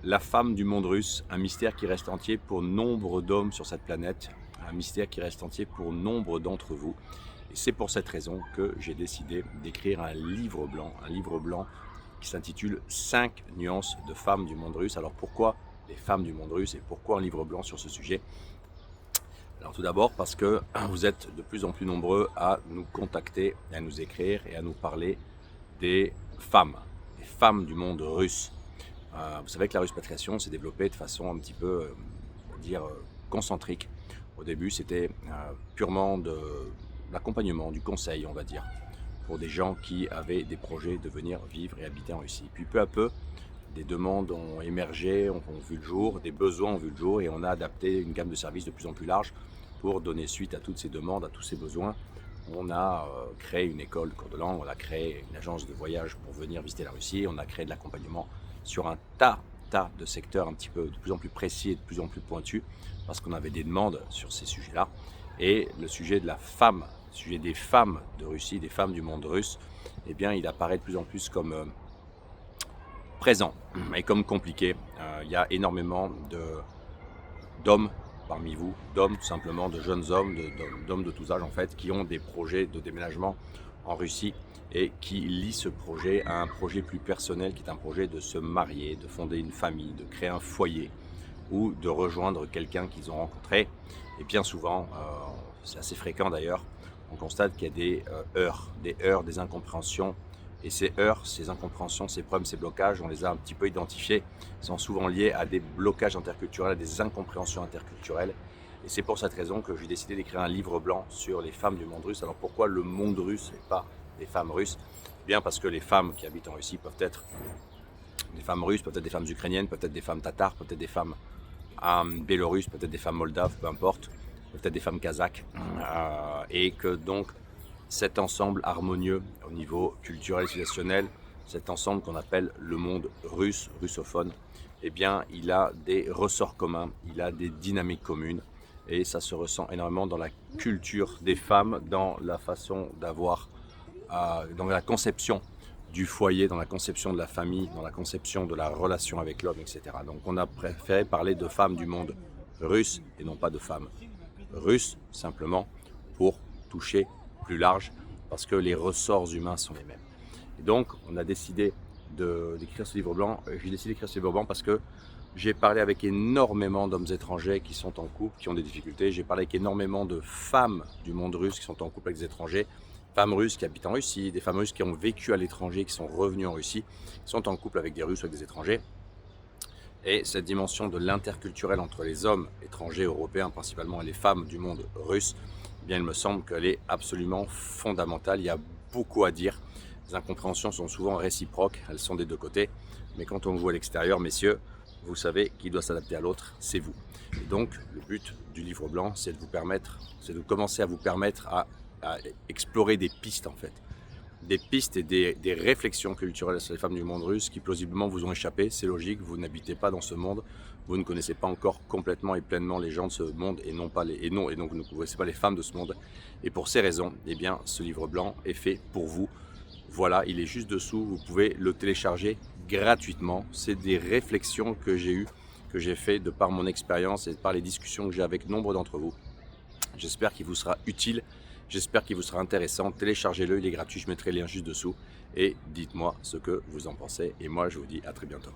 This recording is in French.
La femme du monde russe, un mystère qui reste entier pour nombre d'hommes sur cette planète, un mystère qui reste entier pour nombre d'entre vous. Et c'est pour cette raison que j'ai décidé d'écrire un livre blanc qui s'intitule 5 nuances de femmes du monde russe. Alors pourquoi les femmes du monde russe et pourquoi un livre blanc sur ce sujet? Alors tout d'abord parce que vous êtes de plus en plus nombreux à nous contacter, à nous écrire et à nous parler des femmes du monde russe. Vous savez que la ruspatriation s'est développée de façon un petit peu, on va dire, concentrique. Au début, c'était purement de l'accompagnement, du conseil, on va dire, pour des gens qui avaient des projets de venir vivre et habiter en Russie. Puis peu à peu, des demandes ont émergé, ont vu le jour, des besoins ont vu le jour et on a adapté une gamme de services de plus en plus large pour donner suite à toutes ces demandes, à tous ces besoins. On a créé une école de cours de langue, on a créé une agence de voyage pour venir visiter la Russie, on a créé de l'accompagnement sur un tas de secteurs un petit peu de plus en plus précis et de plus en plus pointus parce qu'on avait des demandes sur ces sujets-là. Et le sujet de la femme, le sujet des femmes de Russie, des femmes du monde russe, eh bien, il apparaît de plus en plus comme présent et comme compliqué. Il y a énormément d'hommes parmi vous, d'hommes tout simplement, de jeunes hommes, d'hommes de tous âges en fait, qui ont des projets de déménagement en Russie et qui lient ce projet à un projet plus personnel qui est un projet de se marier, de fonder une famille, de créer un foyer ou de rejoindre quelqu'un qu'ils ont rencontré. Et bien souvent, c'est assez fréquent d'ailleurs, on constate qu'il y a des heurts, des incompréhensions. Et ces heurts, ces incompréhensions, ces problèmes, ces blocages, on les a un petit peu identifiés, sont souvent liés à des blocages interculturels, à des incompréhensions interculturelles. Et c'est pour cette raison que j'ai décidé d'écrire un livre blanc sur les femmes du monde russe. Alors pourquoi le monde russe et pas les femmes russes? Eh bien parce que les femmes qui habitent en Russie peuvent être des femmes russes, peut-être des femmes ukrainiennes, peut-être des femmes tatares, peut-être des femmes biélorusses, peut-être des femmes moldaves, peu importe, peut-être des femmes kazakhs. Et que donc cet ensemble harmonieux au niveau culturel et civilisationnel, cet ensemble qu'on appelle le monde russe, russophone, eh bien, il a des ressorts communs, il a des dynamiques communes et ça se ressent énormément dans la culture des femmes, dans la façon d'avoir, dans la conception du foyer, dans la conception de la famille, dans la conception de la relation avec l'homme, etc. Donc on a préféré parler de femmes du monde russe et non pas de femmes russes, simplement pour toucher plus large parce que les ressorts humains sont les mêmes. Et donc, on a décidé d'écrire ce livre blanc. J'ai décidé d'écrire ce livre blanc parce que j'ai parlé avec énormément d'hommes étrangers qui sont en couple, qui ont des difficultés. J'ai parlé avec énormément de femmes du monde russe qui sont en couple avec des étrangers, femmes russes qui habitent en Russie, des femmes russes qui ont vécu à l'étranger, qui sont revenues en Russie, qui sont en couple avec des Russes ou avec des étrangers. Et cette dimension de l'interculturel entre les hommes étrangers, européens principalement, et les femmes du monde russe, eh bien, il me semble qu'elle est absolument fondamentale. Il y a beaucoup à dire. Les incompréhensions sont souvent réciproques, elles sont des deux côtés. Mais quand on vous voit à l'extérieur, messieurs, vous savez qui doit s'adapter à l'autre, c'est vous. Et donc, le but du livre blanc, c'est de vous permettre, c'est de commencer à vous permettre à explorer des pistes en fait. Des pistes et des réflexions culturelles sur les femmes du monde russe qui plausiblement vous ont échappé, c'est logique, vous n'habitez pas dans ce monde, vous ne connaissez pas encore complètement et pleinement les gens de ce monde et donc vous ne connaissez pas les femmes de ce monde. Et pour ces raisons, eh bien, ce livre blanc est fait pour vous. Voilà, il est juste dessous, vous pouvez le télécharger gratuitement. C'est des réflexions que j'ai eues, que j'ai fait de par mon expérience et de par les discussions que j'ai avec nombre d'entre vous. J'espère qu'il vous sera utile, j'espère qu'il vous sera intéressant. Téléchargez-le, il est gratuit, je mettrai le lien juste dessous. Et dites-moi ce que vous en pensez. Et moi, je vous dis à très bientôt.